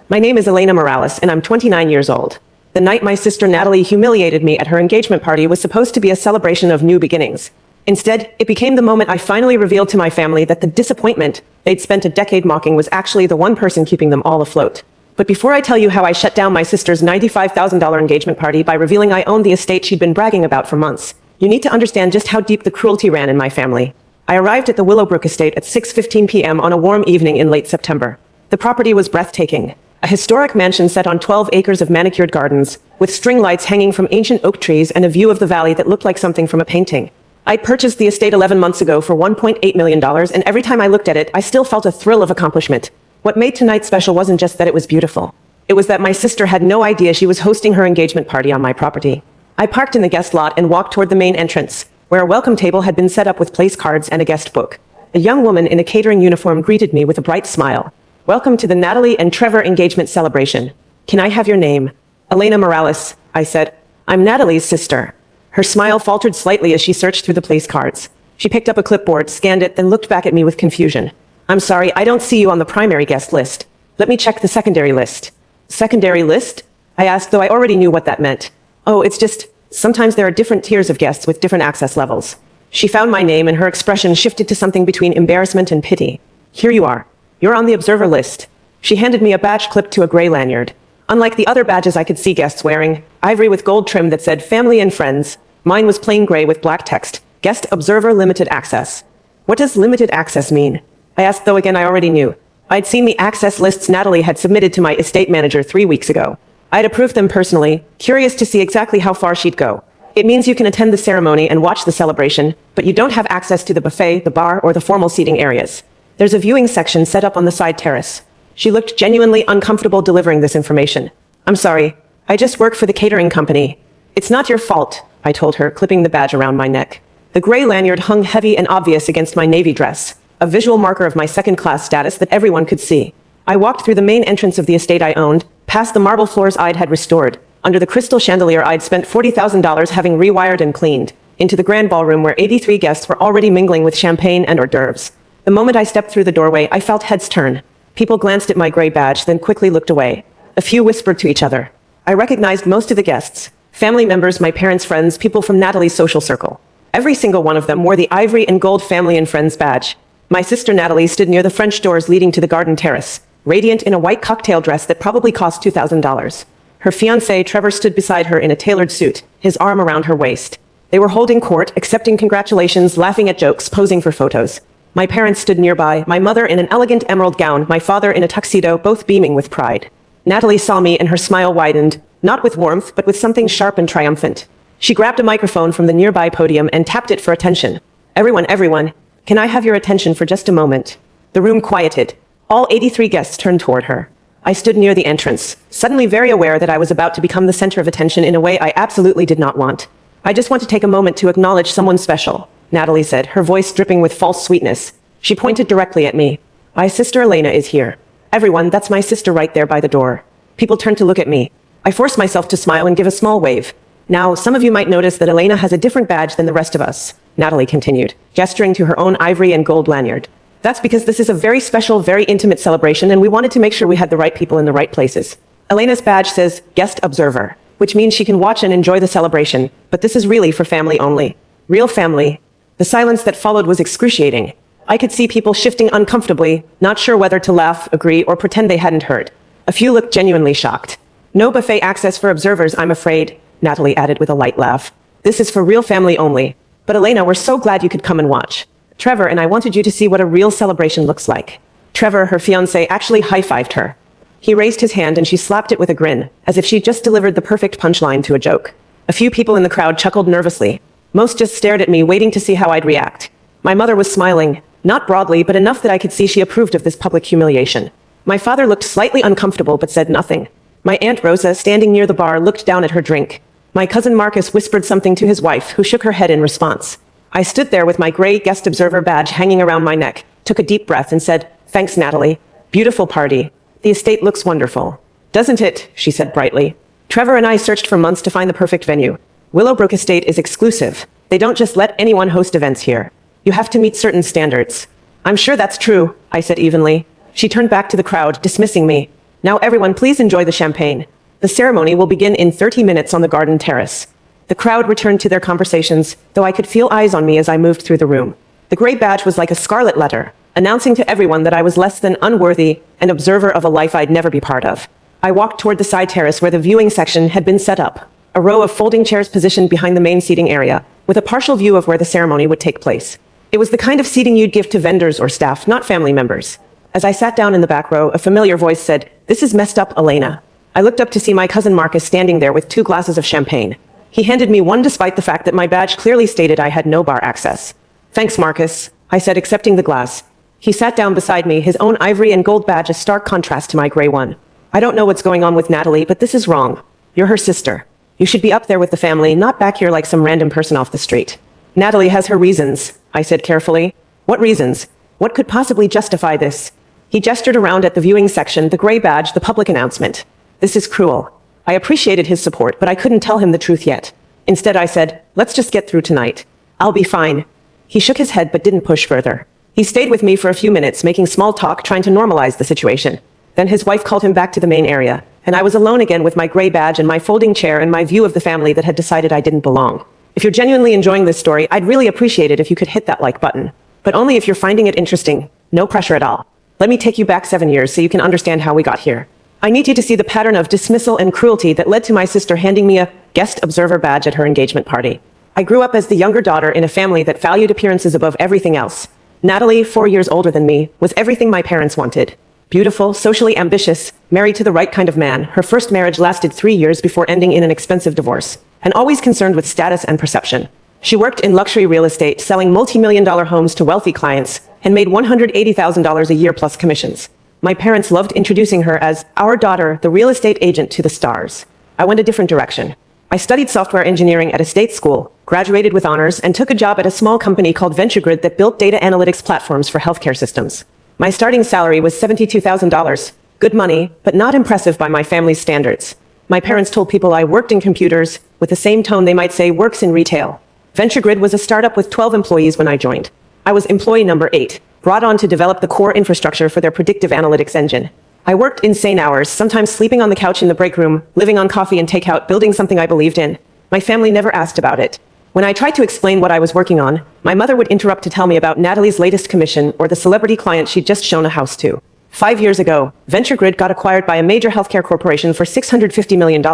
My name is Elena Morales, and I'm 29 years old. The night my sister Natalie humiliated me at her engagement party was supposed to be a celebration of new beginnings. Instead, it became the moment I finally revealed to my family that the disappointment they'd spent a decade mocking was actually the one person keeping them all afloat. But before I tell you how I shut down my sister's $95,000 engagement party by revealing I owned the estate she'd been bragging about for months, you need to understand just how deep the cruelty ran in my family. I arrived at the Willowbrook estate at 6:15 p.m. on a warm evening in late September. The property was breathtaking. A historic mansion set on 12 acres of manicured gardens, with string lights hanging from ancient oak trees and a view of the valley that looked like something from a painting. I'd purchased the estate 11 months ago for $1.8 million, and every time I looked at it, I still felt a thrill of accomplishment. What made tonight special wasn't just that it was beautiful. It was that my sister had no idea she was hosting her engagement party on my property. I parked in the guest lot and walked toward the main entrance, where a welcome table had been set up with place cards and a guest book. A young woman in a catering uniform greeted me with a bright smile. "Welcome to the Natalie and Trevor engagement celebration. Can I have your name?" "Elena Morales," I said. "I'm Natalie's sister." Her smile faltered slightly as she searched through the place cards. She picked up a clipboard, scanned it, then looked back at me with confusion. "I'm sorry, I don't see you on the primary guest list. Let me check the secondary list." "Secondary list?" I asked, though I already knew what that meant. "Oh, it's just, sometimes there are different tiers of guests with different access levels." She found my name and her expression shifted to something between embarrassment and pity. "Here you are. You're on the observer list." She handed me a badge clipped to a gray lanyard. Unlike the other badges I could see guests wearing, ivory with gold trim that said family and friends, mine was plain gray with black text, guest observer limited access. What does limited access mean? I asked, though again I already knew. I'd seen the access lists Natalie had submitted to my estate manager 3 weeks ago. I'd approved them personally, curious to see exactly how far she'd go. It means you can attend the ceremony and watch the celebration, but you don't have access to the buffet, the bar, or the formal seating areas. There's a viewing section set up on the side terrace. She looked genuinely uncomfortable delivering this information. "I'm sorry. I just work for the catering company." "It's not your fault," I told her, clipping the badge around my neck. The gray lanyard hung heavy and obvious against my navy dress, a visual marker of my second-class status that everyone could see. I walked through the main entrance of the estate I owned, past the marble floors I'd had restored, under the crystal chandelier I'd spent $40,000 having rewired and cleaned, into the grand ballroom where 83 guests were already mingling with champagne and hors d'oeuvres. The moment I stepped through the doorway, I felt heads turn. People glanced at my gray badge, then quickly looked away. A few whispered to each other. I recognized most of the guests. Family members, my parents' friends, people from Natalie's social circle. Every single one of them wore the ivory and gold family and friends badge. My sister Natalie stood near the French doors leading to the garden terrace, radiant in a white cocktail dress that probably cost $2,000. Her fiancé, Trevor, stood beside her in a tailored suit, his arm around her waist. They were holding court, accepting congratulations, laughing at jokes, posing for photos. My parents stood nearby, my mother in an elegant emerald gown, my father in a tuxedo, both beaming with pride. Natalie saw me and her smile widened, not with warmth, but with something sharp and triumphant. She grabbed a microphone from the nearby podium and tapped it for attention. Everyone, can I have your attention for just a moment?" The room quieted. All 83 guests turned toward her. I stood near the entrance, suddenly very aware that I was about to become the center of attention in a way I absolutely did not want. "I just want to take a moment to acknowledge someone special," Natalie said, her voice dripping with false sweetness. She pointed directly at me. "My sister Elena is here. Everyone, that's my sister right there by the door." People turned to look at me. I forced myself to smile and give a small wave. "Now, some of you might notice that Elena has a different badge than the rest of us," Natalie continued, gesturing to her own ivory and gold lanyard. "That's because this is a very special, very intimate celebration, and we wanted to make sure we had the right people in the right places. Elena's badge says guest observer, which means she can watch and enjoy the celebration, but this is really for family only. Real family." The silence that followed was excruciating. I could see people shifting uncomfortably, not sure whether to laugh, agree, or pretend they hadn't heard. A few looked genuinely shocked. "No buffet access for observers, I'm afraid," Natalie added with a light laugh. "This is for real family only. But Elena, we're so glad you could come and watch. Trevor and I wanted you to see what a real celebration looks like." Trevor, her fiancé, actually high-fived her. He raised his hand and she slapped it with a grin, as if she'd just delivered the perfect punchline to a joke. A few people in the crowd chuckled nervously. Most just stared at me, waiting to see how I'd react. My mother was smiling, not broadly, but enough that I could see she approved of this public humiliation. My father looked slightly uncomfortable but said nothing. My Aunt Rosa, standing near the bar, looked down at her drink. My cousin Marcus whispered something to his wife, who shook her head in response. I stood there with my gray guest observer badge hanging around my neck, took a deep breath and said, "Thanks, Natalie. Beautiful party. The estate looks wonderful." "Doesn't it?" she said brightly. "Trevor and I searched for months to find the perfect venue. Willowbrook Estate is exclusive. They don't just let anyone host events here. You have to meet certain standards." "I'm sure that's true," I said evenly. She turned back to the crowd, dismissing me. Now everyone please enjoy the champagne. The ceremony will begin in 30 minutes on the garden terrace. The crowd returned to their conversations, though I could feel eyes on me as I moved through the room. The gray badge was like a scarlet letter, announcing to everyone that I was less than unworthy, an observer of a life I'd never be part of. I walked toward the side terrace where the viewing section had been set up, a row of folding chairs positioned behind the main seating area, with a partial view of where the ceremony would take place. It was the kind of seating you'd give to vendors or staff, not family members. As I sat down in the back row, a familiar voice said, "This is messed up, Elena." I looked up to see my cousin Marcus standing there with 2 glasses of champagne. He handed me one despite the fact that my badge clearly stated I had no bar access. "Thanks, Marcus," I said, accepting the glass. He sat down beside me, his own ivory and gold badge a stark contrast to my gray one. "I don't know what's going on with Natalie, but this is wrong. You're her sister. You should be up there with the family, not back here like some random person off the street." "Natalie has her reasons," I said carefully. "What reasons? What could possibly justify this?" He gestured around at the viewing section, the gray badge, the public announcement. "This is cruel." I appreciated his support, but I couldn't tell him the truth yet. Instead, I said, "Let's just get through tonight. I'll be fine." He shook his head but didn't push further. He stayed with me for a few minutes, making small talk, trying to normalize the situation. Then his wife called him back to the main area, and I was alone again with my gray badge and my folding chair and my view of the family that had decided I didn't belong. If you're genuinely enjoying this story, I'd really appreciate it if you could hit that like button. But only if you're finding it interesting. No pressure at all. Let me take you back 7 years so you can understand how we got here. I need you to see the pattern of dismissal and cruelty that led to my sister handing me a guest observer badge at her engagement party. I grew up as the younger daughter in a family that valued appearances above everything else. Natalie, 4 years older than me, was everything my parents wanted. Beautiful, socially ambitious, married to the right kind of man, her first marriage lasted 3 years before ending in an expensive divorce, and always concerned with status and perception. She worked in luxury real estate, selling multi-million-dollar homes to wealthy clients, and made $180,000 a year plus commissions. My parents loved introducing her as our daughter, the real estate agent to the stars. I went a different direction. I studied software engineering at a state school, graduated with honors, and took a job at a small company called VentureGrid that built data analytics platforms for healthcare systems. My starting salary was $72,000. Good money, but not impressive by my family's standards. My parents told people I worked in computers, with the same tone they might say works in retail. VentureGrid was a startup with 12 employees when I joined. I was employee number 8, brought on to develop the core infrastructure for their predictive analytics engine. I worked insane hours, sometimes sleeping on the couch in the break room, living on coffee and takeout, building something I believed in. My family never asked about it. When I tried to explain what I was working on, my mother would interrupt to tell me about Natalie's latest commission or the celebrity client she'd just shown a house to. 5 years ago, VentureGrid got acquired by a major healthcare corporation for $650 million.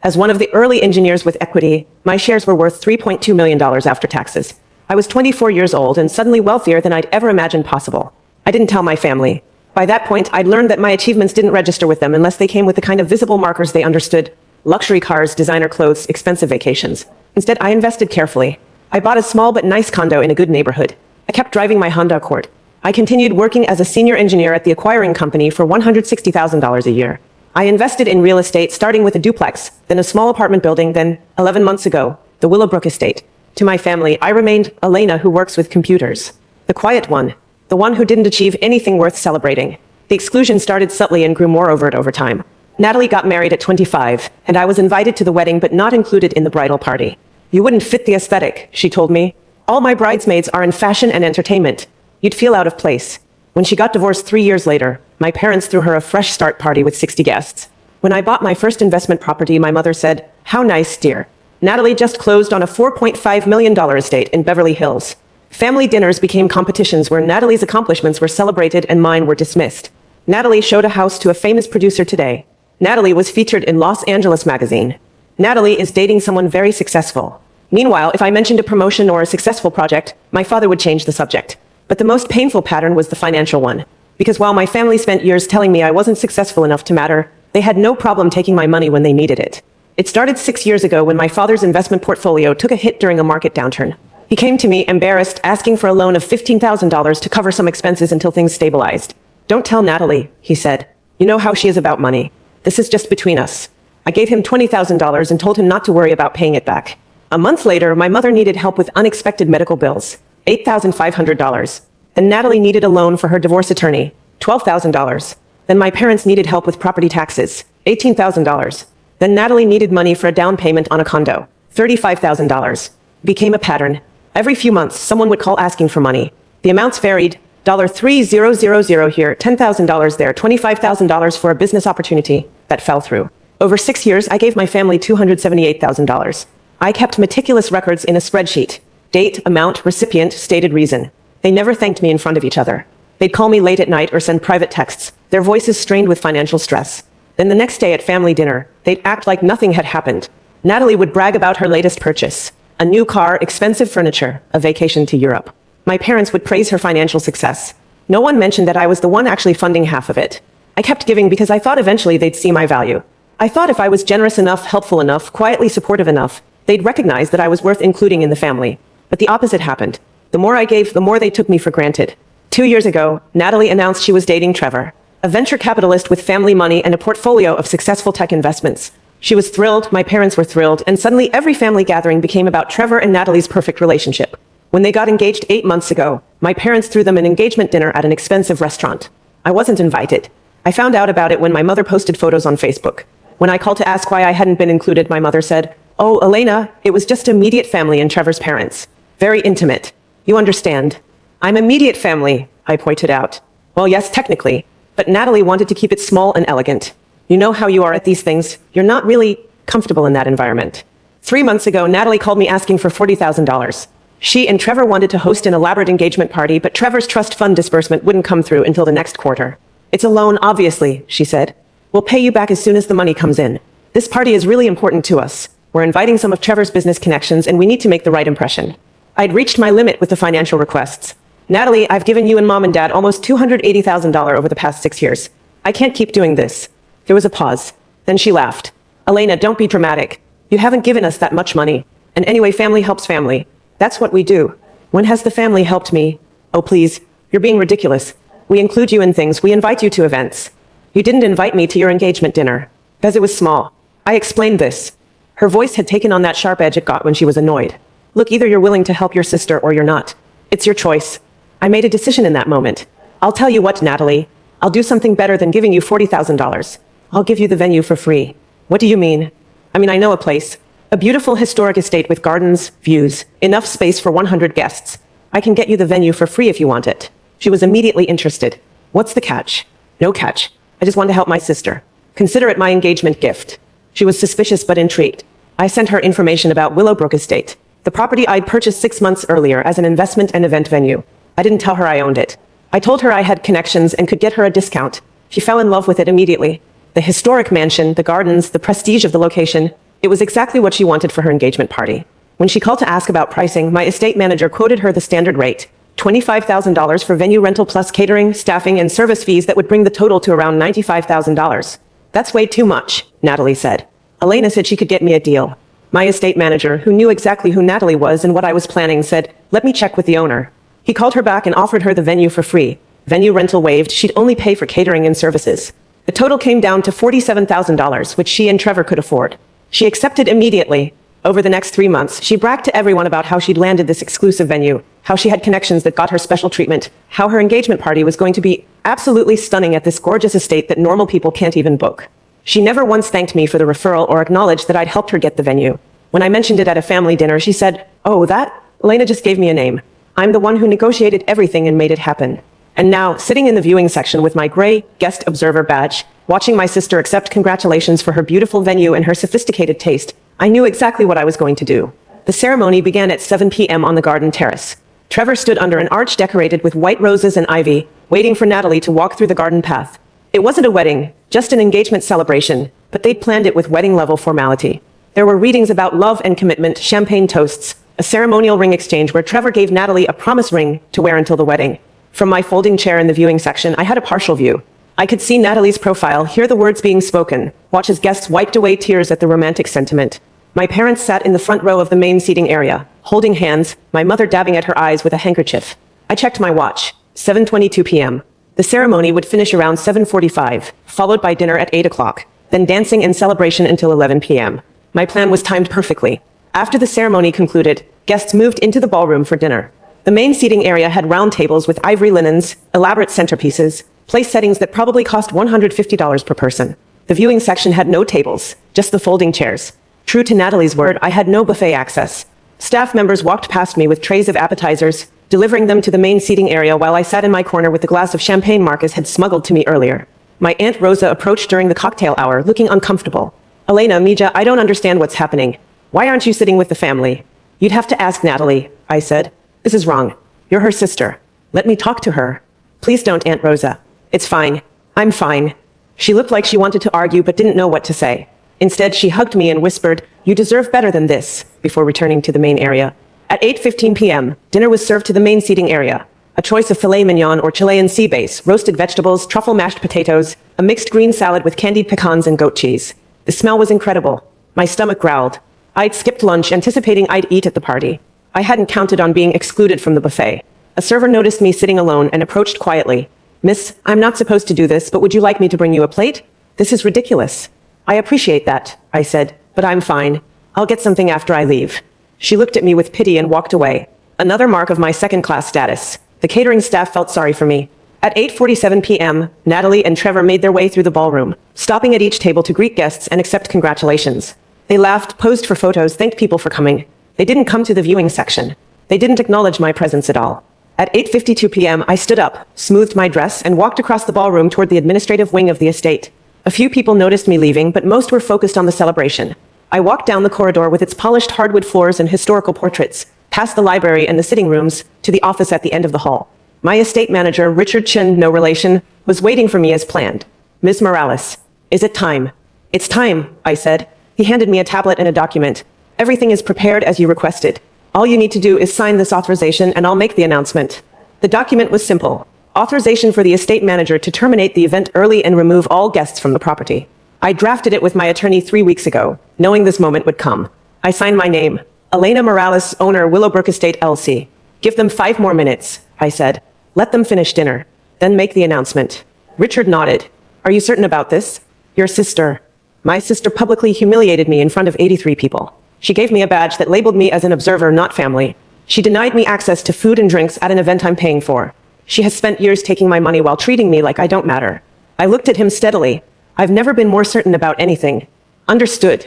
As one of the early engineers with equity, my shares were worth $3.2 million after taxes. I was 24 years old and suddenly wealthier than I'd ever imagined possible. I didn't tell my family. By that point, I'd learned that my achievements didn't register with them unless they came with the kind of visible markers they understood. Luxury cars, designer clothes, expensive vacations. Instead, I invested carefully. I bought a small but nice condo in a good neighborhood. I kept driving my Honda Accord. I continued working as a senior engineer at the acquiring company for $160,000 a year. I invested in real estate, starting with a duplex, then a small apartment building, then, 11 months ago, the Willowbrook estate. To my family, I remained Elena who works with computers. The quiet one. The one who didn't achieve anything worth celebrating. The exclusion started subtly and grew more overt over time. Natalie got married at 25, and I was invited to the wedding but not included in the bridal party. "You wouldn't fit the aesthetic," she told me. "All my bridesmaids are in fashion and entertainment. You'd feel out of place." When she got divorced 3 years later, my parents threw her a fresh start party with 60 guests. When I bought my first investment property, my mother said, "How nice, dear. Natalie just closed on a $4.5 million estate in Beverly Hills." Family dinners became competitions where Natalie's accomplishments were celebrated and mine were dismissed. Natalie showed a house to a famous producer today. Natalie was featured in Los Angeles magazine. Natalie is dating someone very successful. Meanwhile, if I mentioned a promotion or a successful project, my father would change the subject. But the most painful pattern was the financial one. Because while my family spent years telling me I wasn't successful enough to matter, they had no problem taking my money when they needed it. It started 6 years ago when my father's investment portfolio took a hit during a market downturn. He came to me, embarrassed, asking for a loan of $15,000 to cover some expenses until things stabilized. "Don't tell Natalie," he said. "You know how she is about money. This is just between us." I gave him $20,000 and told him not to worry about paying it back. A month later, my mother needed help with unexpected medical bills, $8,500. Then Natalie needed a loan for her divorce attorney, $12,000. Then my parents needed help with property taxes, $18,000. Then Natalie needed money for a down payment on a condo, $35,000. Became a pattern. Every few months, someone would call asking for money. The amounts varied, $3,000 here, $10,000 there, $25,000 for a business opportunity that fell through. Over 6 years, I gave my family $278,000. I kept meticulous records in a spreadsheet. Date, amount, recipient, stated reason. They never thanked me in front of each other. They'd call me late at night or send private texts, their voices strained with financial stress. Then the next day at family dinner, they'd act like nothing had happened. Natalie would brag about her latest purchase: a new car, expensive furniture, a vacation to Europe. My parents would praise her financial success. No one mentioned that I was the one actually funding half of it. I kept giving because I thought eventually they'd see my value. I thought if I was generous enough, helpful enough, quietly supportive enough, they'd recognize that I was worth including in the family. But the opposite happened. The more I gave, the more they took me for granted. 2 years ago, Natalie announced she was dating Trevor, a venture capitalist with family money and a portfolio of successful tech investments. She was thrilled, my parents were thrilled, and suddenly every family gathering became about Trevor and Natalie's perfect relationship. When they got engaged 8 months ago, my parents threw them an engagement dinner at an expensive restaurant. I wasn't invited. I found out about it when my mother posted photos on Facebook. When I called to ask why I hadn't been included, my mother said, "Oh, Elena, it was just immediate family and Trevor's parents. Very intimate. You understand." "I'm immediate family," I pointed out. "Well, yes, technically. But Natalie wanted to keep it small and elegant. You know how you are at these things. You're not really comfortable in that environment." 3 months ago, Natalie called me asking for $40,000. She and Trevor wanted to host an elaborate engagement party, but Trevor's trust fund disbursement wouldn't come through until the next quarter. "It's a loan, obviously," she said. "We'll pay you back as soon as the money comes in. This party is really important to us. We're inviting some of Trevor's business connections, and we need to make the right impression." I'd reached my limit with the financial requests. "Natalie, I've given you and Mom and Dad almost $280,000 over the past 6 years. I can't keep doing this." There was a pause. Then she laughed. "Elena, don't be dramatic. You haven't given us that much money. And anyway, family helps family. That's what we do. When has the family helped me?" "Oh, please. You're being ridiculous. We include you in things. We invite you to events. You didn't invite me to your engagement dinner. Because it was small." I explained this. Her voice had taken on that sharp edge it got when she was annoyed. "Look, either you're willing to help your sister or you're not. It's your choice." I made a decision in that moment. "I'll tell you what, Natalie. I'll do something better than giving you $40,000. I'll give you the venue for free." "What do you mean?" "I mean, I know a place. A beautiful historic estate with gardens, views, enough space for 100 guests. I can get you the venue for free if you want it." She was immediately interested. "What's the catch?" "No catch. I just want to help my sister. Consider it my engagement gift." She was suspicious but intrigued. I sent her information about Willowbrook Estate, the property I'd purchased 6 months earlier as an investment and event venue. I didn't tell her I owned it. I told her I had connections and could get her a discount. She fell in love with it immediately. The historic mansion, the gardens, the prestige of the location. It was exactly what she wanted for her engagement party. When she called to ask about pricing, my estate manager quoted her the standard rate: $25,000 for venue rental plus catering, staffing, and service fees that would bring the total to around $95,000. "That's way too much," Natalie said. Elena said she could get me a deal. My estate manager, who knew exactly who Natalie was and what I was planning, said, "Let me check with the owner." He called her back and offered her the venue for free. Venue rental waived, she'd only pay for catering and services. The total came down to $47,000, which she and Trevor could afford. She accepted immediately. Over the next 3 months, she bragged to everyone about how she'd landed this exclusive venue, how she had connections that got her special treatment, how her engagement party was going to be absolutely stunning at this gorgeous estate that normal people can't even book. She never once thanked me for the referral or acknowledged that I'd helped her get the venue. When I mentioned it at a family dinner, she said, "Oh, that? Elena just gave me a name. I'm the one who negotiated everything and made it happen." And now, sitting in the viewing section with my gray guest observer badge, watching my sister accept congratulations for her beautiful venue and her sophisticated taste, I knew exactly what I was going to do. The ceremony began at 7 p.m. on the garden terrace. Trevor stood under an arch decorated with white roses and ivy, waiting for Natalie to walk through the garden path. It wasn't a wedding, just an engagement celebration, but they'd planned it with wedding-level formality. There were readings about love and commitment, champagne toasts, a ceremonial ring exchange where Trevor gave Natalie a promise ring to wear until the wedding. From my folding chair in the viewing section, I had a partial view. I could see Natalie's profile, hear the words being spoken, watch as guests wiped away tears at the romantic sentiment. My parents sat in the front row of the main seating area, holding hands, my mother dabbing at her eyes with a handkerchief. I checked my watch. 7:22 p.m. The ceremony would finish around 7:45, followed by dinner at 8 o'clock, then dancing and celebration until 11 p.m. My plan was timed perfectly. After the ceremony concluded, guests moved into the ballroom for dinner. The main seating area had round tables with ivory linens, elaborate centerpieces, place settings that probably cost $150 per person. The viewing section had no tables, just the folding chairs. True to Natalie's word, I had no buffet access. Staff members walked past me with trays of appetizers, delivering them to the main seating area while I sat in my corner with the glass of champagne Marcus had smuggled to me earlier. My Aunt Rosa approached during the cocktail hour, looking uncomfortable. Elena, Mija, I don't understand what's happening. Why aren't you sitting with the family? You'd have to ask Natalie, I said. This is wrong. You're her sister. Let me talk to her. Please don't, Aunt Rosa. It's fine. I'm fine. She looked like she wanted to argue but didn't know what to say. Instead, she hugged me and whispered, "You deserve better than this," before returning to the main area. At 8:15 p.m., dinner was served to the main seating area. A choice of filet mignon or Chilean sea bass, roasted vegetables, truffle mashed potatoes, a mixed green salad with candied pecans and goat cheese. The smell was incredible. My stomach growled. I'd skipped lunch, anticipating I'd eat at the party. I hadn't counted on being excluded from the buffet. A server noticed me sitting alone and approached quietly. "Miss, I'm not supposed to do this, but would you like me to bring you a plate? This is ridiculous." "I appreciate that," I said, "but I'm fine. I'll get something after I leave." She looked at me with pity and walked away. Another mark of my second-class status. The catering staff felt sorry for me. At 8:47 p.m., Natalie and Trevor made their way through the ballroom, stopping at each table to greet guests and accept congratulations. They laughed, posed for photos, thanked people for coming. They didn't come to the viewing section. They didn't acknowledge my presence at all. At 8:52 p.m., I stood up, smoothed my dress, and walked across the ballroom toward the administrative wing of the estate. A few people noticed me leaving, but most were focused on the celebration. I walked down the corridor with its polished hardwood floors and historical portraits, past the library and the sitting rooms, to the office at the end of the hall. My estate manager, Richard Chin, no relation, was waiting for me as planned. "Ms. Morales, is it time?" "It's time," I said. He handed me a tablet and a document. "Everything is prepared as you requested. All you need to do is sign this authorization and I'll make the announcement." The document was simple. Authorization for the estate manager to terminate the event early and remove all guests from the property. I drafted it with my attorney 3 weeks ago, knowing this moment would come. I signed my name. Elena Morales, owner, Willowbrook Estate, LC. "Give them 5 more minutes," I said. "Let them finish dinner. Then make the announcement." Richard nodded. "Are you certain about this?" "Your sister." My sister publicly humiliated me in front of 83 people. She gave me a badge that labeled me as an observer, not family. She denied me access to food and drinks at an event I'm paying for. She has spent years taking my money while treating me like I don't matter. I looked at him steadily. I've never been more certain about anything. "Understood."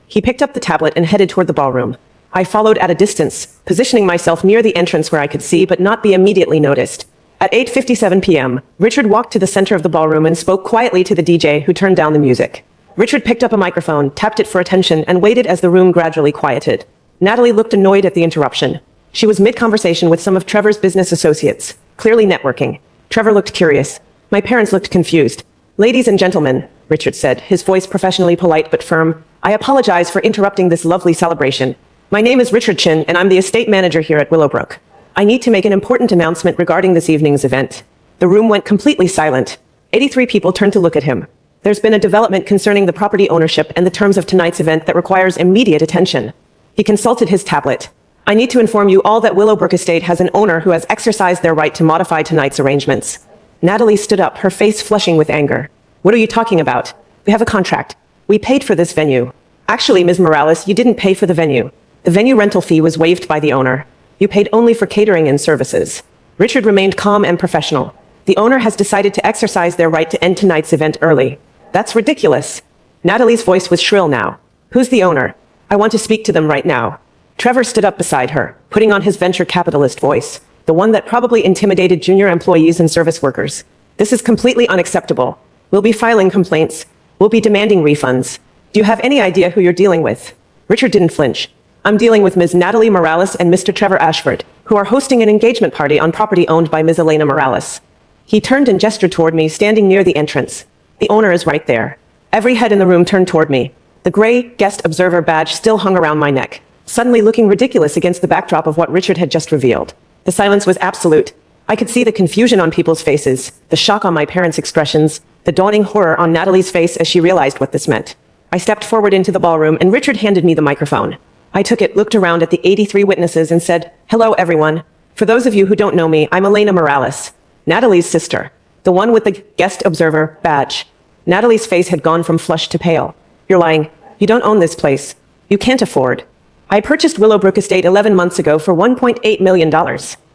He picked up the tablet and headed toward the ballroom. I followed at a distance, positioning myself near the entrance where I could see but not be immediately noticed. At 8:57 p.m., Richard walked to the center of the ballroom and spoke quietly to the DJ, who turned down the music. Richard picked up a microphone, tapped it for attention, and waited as the room gradually quieted. Natalie looked annoyed at the interruption. She was mid-conversation with some of Trevor's business associates, clearly networking. Trevor looked curious. My parents looked confused. "Ladies and gentlemen," Richard said, his voice professionally polite but firm, "I apologize for interrupting this lovely celebration. My name is Richard Chin, and I'm the estate manager here at Willowbrook. I need to make an important announcement regarding this evening's event." The room went completely silent. 83 people turned to look at him. "There's been a development concerning the property ownership and the terms of tonight's event that requires immediate attention." He consulted his tablet. "I need to inform you all that Willowbrook Estate has an owner who has exercised their right to modify tonight's arrangements." Natalie stood up, her face flushing with anger. "What are you talking about? We have a contract. We paid for this venue." "Actually, Ms. Morales, you didn't pay for the venue. The venue rental fee was waived by the owner. You paid only for catering and services." Richard remained calm and professional. "The owner has decided to exercise their right to end tonight's event early." "That's ridiculous." Natalie's voice was shrill now. "Who's the owner? I want to speak to them right now." Trevor stood up beside her, putting on his venture capitalist voice, the one that probably intimidated junior employees and service workers. "This is completely unacceptable. We'll be filing complaints. We'll be demanding refunds. Do you have any idea who you're dealing with?" Richard didn't flinch. "I'm dealing with Ms. Natalie Morales and Mr. Trevor Ashford, who are hosting an engagement party on property owned by Ms. Elena Morales." He turned and gestured toward me, standing near the entrance. "The owner is right there." Every head in the room turned toward me. The gray guest observer badge still hung around my neck, suddenly looking ridiculous against the backdrop of what Richard had just revealed. The silence was absolute. I could see the confusion on people's faces, the shock on my parents' expressions, the dawning horror on Natalie's face as she realized what this meant. I stepped forward into the ballroom and Richard handed me the microphone. I took it, looked around at the 83 witnesses and said, "Hello, everyone. For those of you who don't know me, I'm Elena Morales, Natalie's sister, the one with the guest observer badge." Natalie's face had gone from flush to pale. "You're lying. You don't own this place. You can't afford." "I purchased Willowbrook Estate 11 months ago for $1.8 million,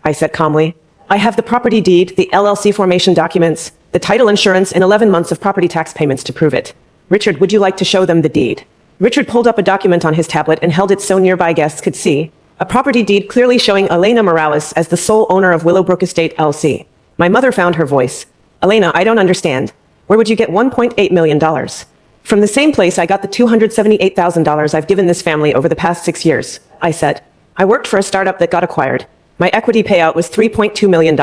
I said calmly. "I have the property deed, the LLC formation documents, the title insurance, and 11 months of property tax payments to prove it." "Richard, would you like to show them the deed?" Richard pulled up a document on his tablet and held it so nearby guests could see. A property deed clearly showing Elena Morales as the sole owner of Willowbrook Estate LC. My mother found her voice. Elena, I don't understand. Where would you get $1.8 million? From the same place I got the $278,000 I've given this family over the past 6 years, I said. I worked for a startup that got acquired. My equity payout was $3.2 million.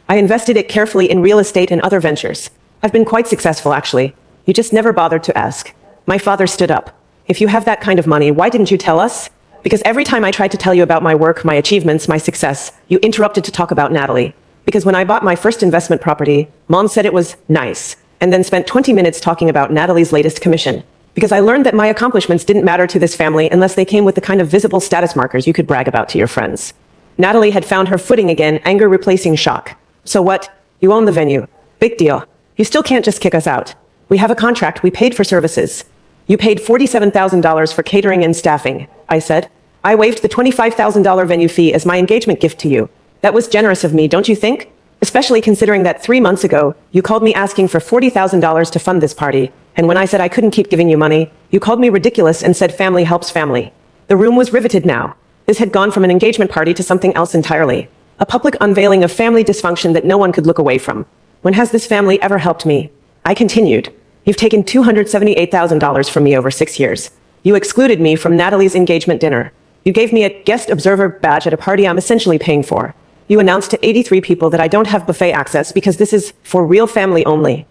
I invested it carefully in real estate and other ventures. I've been quite successful, actually. You just never bothered to ask. My father stood up. If you have that kind of money, why didn't you tell us? Because every time I tried to tell you about my work, my achievements, my success, you interrupted to talk about Natalie. Because when I bought my first investment property, Mom said it was nice, and then spent 20 minutes talking about Natalie's latest commission. Because I learned that my accomplishments didn't matter to this family unless they came with the kind of visible status markers you could brag about to your friends. Natalie had found her footing again, anger replacing shock. So what? You own the venue. Big deal. You still can't just kick us out. We have a contract, we paid for services. You paid $47,000 for catering and staffing, I said. I waived the $25,000 venue fee as my engagement gift to you. That was generous of me, don't you think? Especially considering that 3 months ago, you called me asking for $40,000 to fund this party. And when I said I couldn't keep giving you money, you called me ridiculous and said family helps family. The room was riveted now. This had gone from an engagement party to something else entirely. A public unveiling of family dysfunction that no one could look away from. When has this family ever helped me? I continued. You've taken $278,000 from me over 6 years. You excluded me from Natalie's engagement dinner. You gave me a guest observer badge at a party I'm essentially paying for. You announced to 83 people that I don't have buffet access because this is for real family only.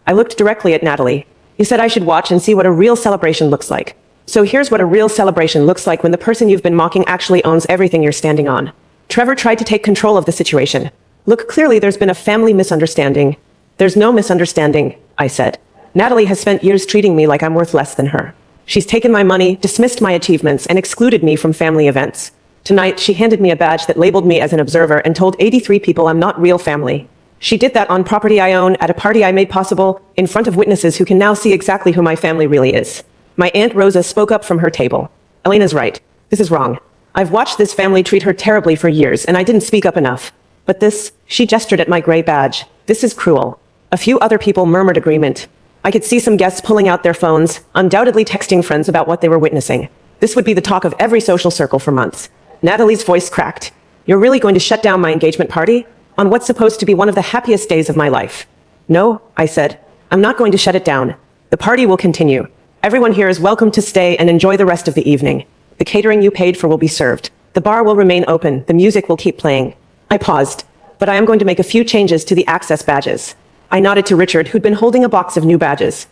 I looked directly at Natalie. You said I should watch and see what a real celebration looks like. So here's what a real celebration looks like when the person you've been mocking actually owns everything you're standing on. Trevor tried to take control of the situation. Look, clearly there's been a family misunderstanding. There's no misunderstanding, I said. Natalie has spent years treating me like I'm worth less than her. She's taken my money, dismissed my achievements, and excluded me from family events. Tonight, she handed me a badge that labeled me as an observer and told 83 people I'm not real family. She did that on property I own, at a party I made possible, in front of witnesses who can now see exactly who my family really is. My Aunt Rosa spoke up from her table. Elena's right. This is wrong. I've watched this family treat her terribly for years, and I didn't speak up enough. But this, she gestured at my gray badge. This is cruel. A few other people murmured agreement. I could see some guests pulling out their phones, undoubtedly texting friends about what they were witnessing. This would be the talk of every social circle for months. Natalie's voice cracked. You're really going to shut down my engagement party? On what's supposed to be one of the happiest days of my life? No, I said. I'm not going to shut it down. The party will continue. Everyone here is welcome to stay and enjoy the rest of the evening. The catering you paid for will be served. The bar will remain open. The music will keep playing. I paused. But I am going to make a few changes to the access badges. I nodded to Richard, who'd been holding a box of new badges.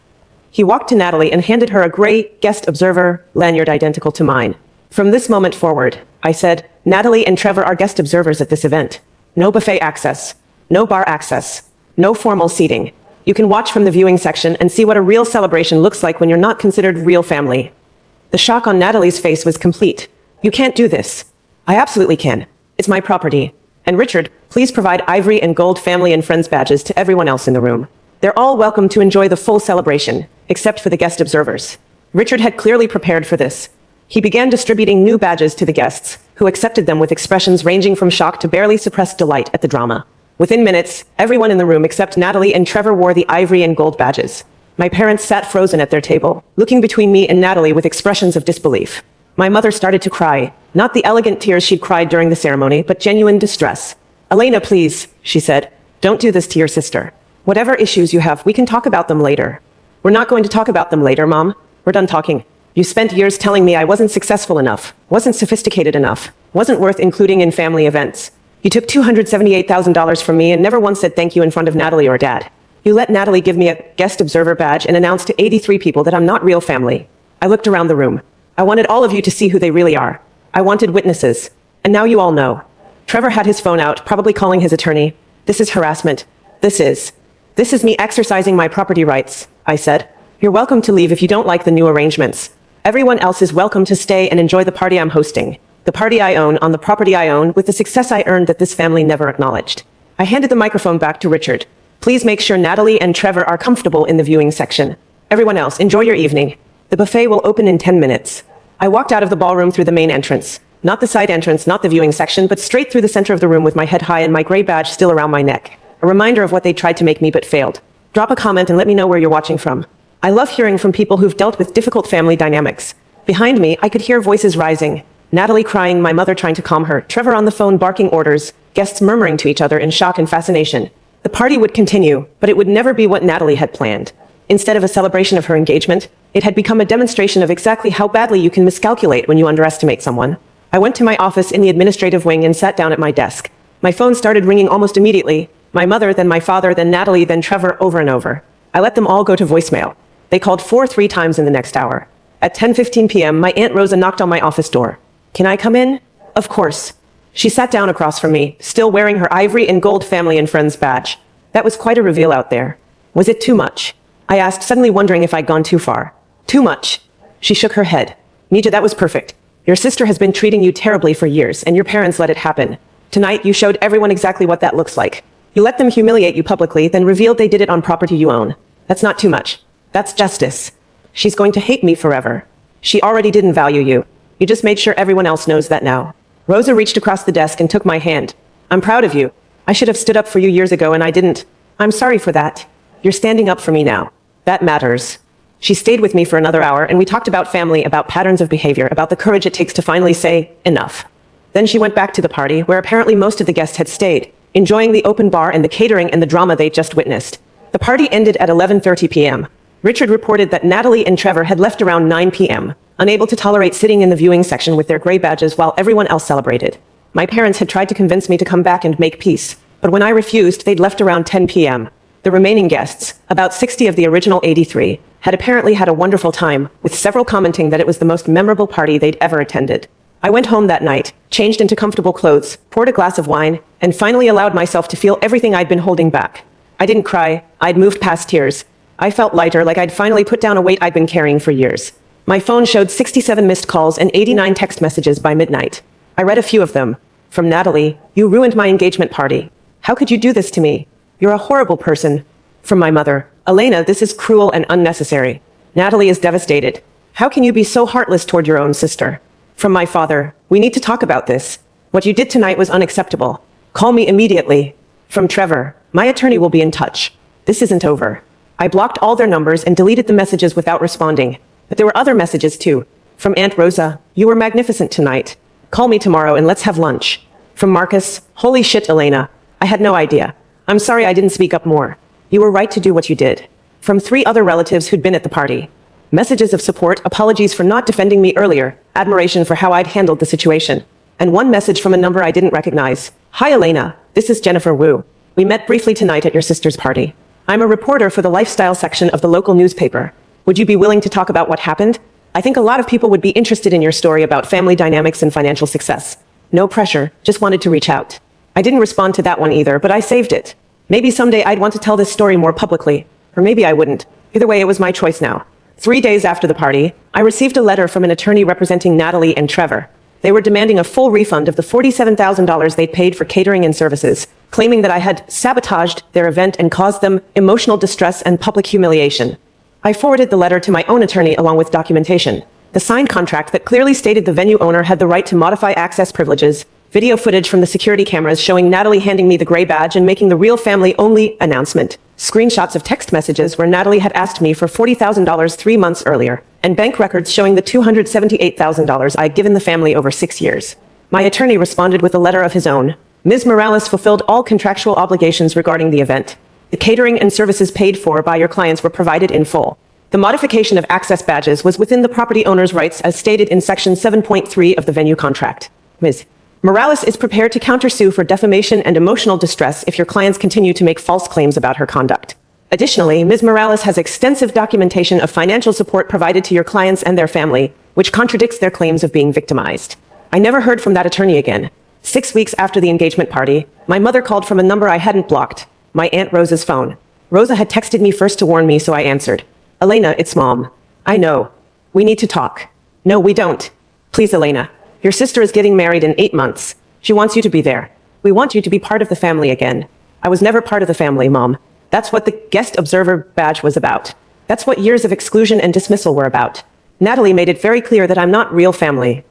He walked to Natalie and handed her a gray guest observer lanyard identical to mine. From this moment forward, I said, Natalie and Trevor are guest observers at this event. No buffet access. No bar access. No formal seating. You can watch from the viewing section and see what a real celebration looks like when you're not considered real family. The shock on Natalie's face was complete. You can't do this. I absolutely can. It's my property. And Richard, please provide ivory and gold family and friends badges to everyone else in the room. They're all welcome to enjoy the full celebration, except for the guest observers. Richard had clearly prepared for this. He began distributing new badges to the guests, who accepted them with expressions ranging from shock to barely suppressed delight at the drama. Within minutes, everyone in the room except Natalie and Trevor wore the ivory and gold badges. My parents sat frozen at their table, looking between me and Natalie with expressions of disbelief. My mother started to cry, not the elegant tears she'd cried during the ceremony, but genuine distress. Elena, please, she said, don't do this to your sister. Whatever issues you have, we can talk about them later. We're not going to talk about them later, Mom. We're done talking. You spent years telling me I wasn't successful enough, wasn't sophisticated enough, wasn't worth including in family events. You took $278,000 from me and never once said thank you in front of Natalie or Dad. You let Natalie give me a guest observer badge and announce to 83 people that I'm not real family. I looked around the room. I wanted all of you to see who they really are. I wanted witnesses. And now you all know. Trevor had his phone out, probably calling his attorney. This is harassment. This is me exercising my property rights, I said. You're welcome to leave if you don't like the new arrangements. Everyone else is welcome to stay and enjoy the party I'm hosting. The party I own on the property I own with the success I earned that this family never acknowledged. I handed the microphone back to Richard. Please make sure Natalie and Trevor are comfortable in the viewing section. Everyone else, enjoy your evening. The buffet will open in 10 minutes. I walked out of the ballroom through the main entrance. Not the side entrance, not the viewing section, but straight through the center of the room with my head high and my gray badge still around my neck. A reminder of what they tried to make me but failed. Drop a comment and let me know where you're watching from. I love hearing from people who've dealt with difficult family dynamics. Behind me, I could hear voices rising. Natalie crying, my mother trying to calm her, Trevor on the phone barking orders, guests murmuring to each other in shock and fascination. The party would continue, but it would never be what Natalie had planned. Instead of a celebration of her engagement, it had become a demonstration of exactly how badly you can miscalculate when you underestimate someone. I went to my office in the administrative wing and sat down at my desk. My phone started ringing almost immediately. My mother, then my father, then Natalie, then Trevor, over and over. I let them all go to voicemail. They called 3 times in the next hour. At 10:15 p.m., my Aunt Rosa knocked on my office door. Can I come in? Of course. She sat down across from me, still wearing her ivory and gold family and friends badge. That was quite a reveal out there. Was it too much? I asked, suddenly wondering if I'd gone too far. Too much. She shook her head. Mija, that was perfect. Your sister has been treating you terribly for years, and your parents let it happen. Tonight, you showed everyone exactly what that looks like. You let them humiliate you publicly, then revealed they did it on property you own. That's not too much. That's justice. She's going to hate me forever. She already didn't value you. You just made sure everyone else knows that now. Rosa reached across the desk and took my hand. I'm proud of you. I should have stood up for you years ago and I didn't. I'm sorry for that. You're standing up for me now. That matters. She stayed with me for another hour and we talked about family, about patterns of behavior, about the courage it takes to finally say, enough. Then she went back to the party, where apparently most of the guests had stayed, enjoying the open bar and the catering and the drama they'd just witnessed. The party ended at 11:30 p.m. Richard reported that Natalie and Trevor had left around 9 p.m., unable to tolerate sitting in the viewing section with their gray badges while everyone else celebrated. My parents had tried to convince me to come back and make peace, but when I refused, they'd left around 10 p.m. The remaining guests, about 60 of the original 83, had apparently had a wonderful time, with several commenting that it was the most memorable party they'd ever attended. I went home that night, changed into comfortable clothes, poured a glass of wine, and finally allowed myself to feel everything I'd been holding back. I didn't cry. I'd moved past tears. I felt lighter, like I'd finally put down a weight I'd been carrying for years. My phone showed 67 missed calls and 89 text messages by midnight. I read a few of them. From Natalie, you ruined my engagement party. How could you do this to me? You're a horrible person. From my mother, Elena, this is cruel and unnecessary. Natalie is devastated. How can you be so heartless toward your own sister? From my father, we need to talk about this. What you did tonight was unacceptable. Call me immediately. From Trevor, my attorney will be in touch. This isn't over. I blocked all their numbers and deleted the messages without responding. But there were other messages too. From Aunt Rosa, you were magnificent tonight. Call me tomorrow and let's have lunch. From Marcus, holy shit, Elena. I had no idea. I'm sorry I didn't speak up more. You were right to do what you did. From 3 other relatives who'd been at the party. Messages of support, apologies for not defending me earlier, admiration for how I'd handled the situation. And 1 message from a number I didn't recognize. Hi Elena, this is Jennifer Wu. We met briefly tonight at your sister's party. I'm a reporter for the lifestyle section of the local newspaper. Would you be willing to talk about what happened? I think a lot of people would be interested in your story about family dynamics and financial success. No pressure, just wanted to reach out. I didn't respond to that one either, but I saved it. Maybe someday I'd want to tell this story more publicly. Or maybe I wouldn't. Either way, it was my choice now. 3 days after the party, I received a letter from an attorney representing Natalie and Trevor. They were demanding a full refund of the $47,000 they'd paid for catering and services, claiming that I had sabotaged their event and caused them emotional distress and public humiliation. I forwarded the letter to my own attorney along with documentation. The signed contract that clearly stated the venue owner had the right to modify access privileges, video footage from the security cameras showing Natalie handing me the gray badge and making the real family-only announcement, screenshots of text messages where Natalie had asked me for $40,000 3 months earlier, and bank records showing the $278,000 I'd given the family over 6 years. My attorney responded with a letter of his own. Ms. Morales fulfilled all contractual obligations regarding the event. The catering and services paid for by your clients were provided in full. The modification of access badges was within the property owner's rights as stated in Section 7.3 of the venue contract. Ms. Morales is prepared to countersue for defamation and emotional distress if your clients continue to make false claims about her conduct. Additionally, Ms. Morales has extensive documentation of financial support provided to your clients and their family, which contradicts their claims of being victimized. I never heard from that attorney again. 6 weeks after the engagement party, my mother called from a number I hadn't blocked, my Aunt Rosa's phone. Rosa had texted me first to warn me, so I answered. Elena, it's Mom. I know. We need to talk. No, we don't. Please, Elena. Your sister is getting married in 8 months. She wants you to be there. We want you to be part of the family again. I was never part of the family, Mom. That's what the guest observer badge was about. That's what years of exclusion and dismissal were about. Natalie made it very clear that I'm not real family.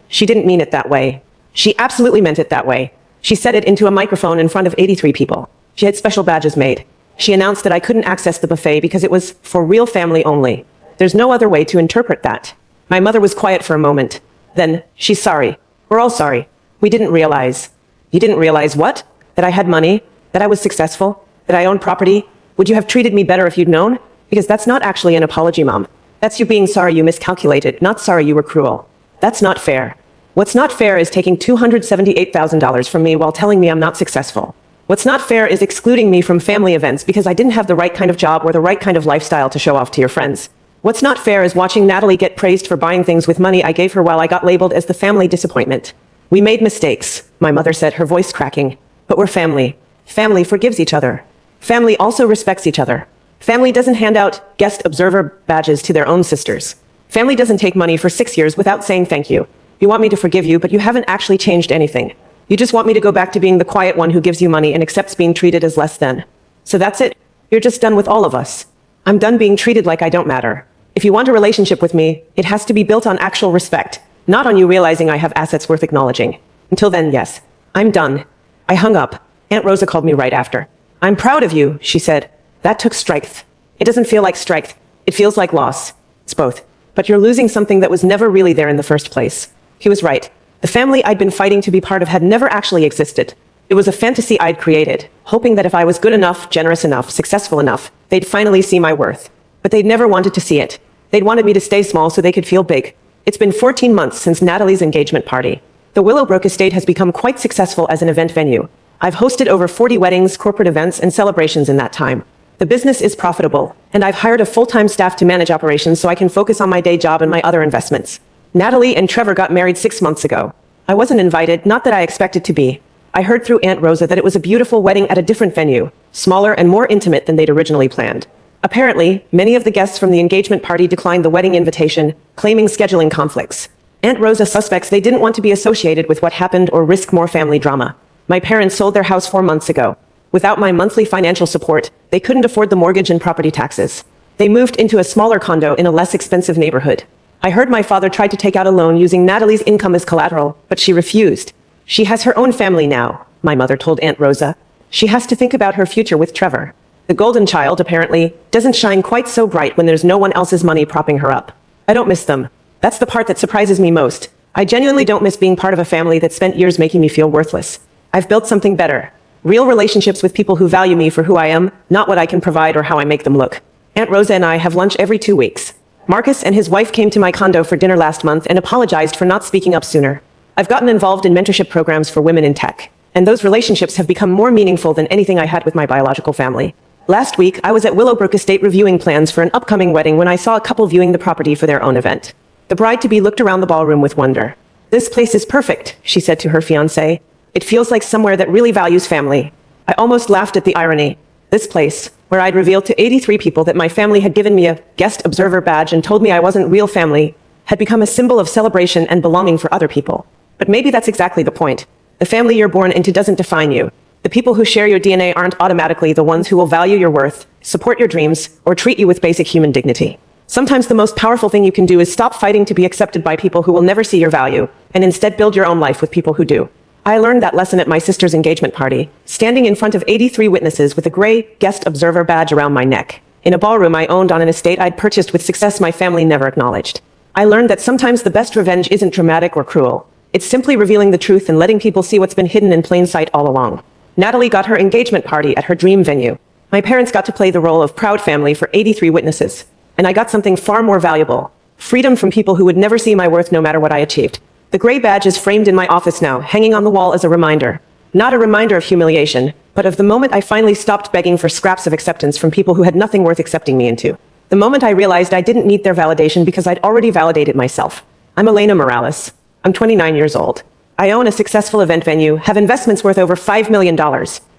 She didn't mean it that way. She absolutely meant it that way. She said it into a microphone in front of 83 people. She had special badges made. She announced that I couldn't access the buffet because it was for real family only. There's no other way to interpret that. My mother was quiet for a moment. Then, she's sorry. We're all sorry. We didn't realize. You didn't realize what? That I had money? That I was successful? That I owned property? Would you have treated me better if you'd known? Because that's not actually an apology, Mom. That's you being sorry you miscalculated, not sorry you were cruel. That's not fair. What's not fair is taking $278,000 from me while telling me I'm not successful. What's not fair is excluding me from family events because I didn't have the right kind of job or the right kind of lifestyle to show off to your friends. What's not fair is watching Natalie get praised for buying things with money I gave her while I got labeled as the family disappointment. We made mistakes, my mother said, her voice cracking. But we're family. Family forgives each other. Family also respects each other. Family doesn't hand out guest observer badges to their own sisters. Family doesn't take money for 6 years without saying thank you. You want me to forgive you, but you haven't actually changed anything. You just want me to go back to being the quiet one who gives you money and accepts being treated as less than. So that's it. You're just done with all of us. I'm done being treated like I don't matter. If you want a relationship with me, it has to be built on actual respect, not on you realizing I have assets worth acknowledging. Until then, yes, I'm done. I hung up. Aunt Rosa called me right after. I'm proud of you, she said. That took strength. It doesn't feel like strength. It feels like loss. It's both. But you're losing something that was never really there in the first place. He was right. The family I'd been fighting to be part of had never actually existed. It was a fantasy I'd created, hoping that if I was good enough, generous enough, successful enough, they'd finally see my worth. But they'd never wanted to see it. They'd wanted me to stay small so they could feel big. It's been 14 months since Natalie's engagement party. The Willowbrook estate has become quite successful as an event venue. I've hosted over 40 weddings, corporate events, and celebrations in that time. The business is profitable, and I've hired a full-time staff to manage operations so I can focus on my day job and my other investments. Natalie and Trevor got married 6 months ago. I wasn't invited, not that I expected to be. I heard through Aunt Rosa that it was a beautiful wedding at a different venue, smaller and more intimate than they'd originally planned. Apparently, many of the guests from the engagement party declined the wedding invitation, claiming scheduling conflicts. Aunt Rosa suspects they didn't want to be associated with what happened or risk more family drama. My parents sold their house 4 months ago. Without my monthly financial support, they couldn't afford the mortgage and property taxes. They moved into a smaller condo in a less expensive neighborhood. I heard my father tried to take out a loan using Natalie's income as collateral, but she refused. She has her own family now, my mother told Aunt Rosa. She has to think about her future with Trevor. The golden child, apparently, doesn't shine quite so bright when there's no one else's money propping her up. I don't miss them. That's the part that surprises me most. I genuinely don't miss being part of a family that spent years making me feel worthless. I've built something better. Real relationships with people who value me for who I am, not what I can provide or how I make them look. Aunt Rosa and I have lunch every 2 weeks. Marcus and his wife came to my condo for dinner last month and apologized for not speaking up sooner. I've gotten involved in mentorship programs for women in tech, and those relationships have become more meaningful than anything I had with my biological family. Last week, I was at Willowbrook Estate reviewing plans for an upcoming wedding when I saw a couple viewing the property for their own event. The bride-to-be looked around the ballroom with wonder. "This place is perfect," she said to her fiancé. "It feels like somewhere that really values family." I almost laughed at the irony. This place, where I'd revealed to 83 people that my family had given me a guest observer badge and told me I wasn't real family, had become a symbol of celebration and belonging for other people. But maybe that's exactly the point. The family you're born into doesn't define you. The people who share your DNA aren't automatically the ones who will value your worth, support your dreams, or treat you with basic human dignity. Sometimes the most powerful thing you can do is stop fighting to be accepted by people who will never see your value, and instead build your own life with people who do. I learned that lesson at my sister's engagement party, standing in front of 83 witnesses with a gray guest observer badge around my neck, in a ballroom I owned on an estate I'd purchased with success my family never acknowledged. I learned that sometimes the best revenge isn't dramatic or cruel. It's simply revealing the truth and letting people see what's been hidden in plain sight all along. Natalie got her engagement party at her dream venue. My parents got to play the role of proud family for 83 witnesses. And I got something far more valuable: freedom from people who would never see my worth no matter what I achieved. The gray badge is framed in my office now, hanging on the wall as a reminder. Not a reminder of humiliation, but of the moment I finally stopped begging for scraps of acceptance from people who had nothing worth accepting me into. The moment I realized I didn't need their validation because I'd already validated myself. I'm Elena Morales. I'm 29 years old. I own a successful event venue, have investments worth over $5 million,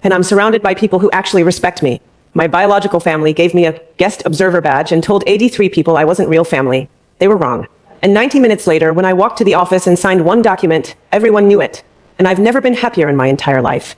and I'm surrounded by people who actually respect me. My biological family gave me a guest observer badge and told 83 people I wasn't real family. They were wrong. And 90 minutes later, when I walked to the office and signed one document, everyone knew it. And I've never been happier in my entire life.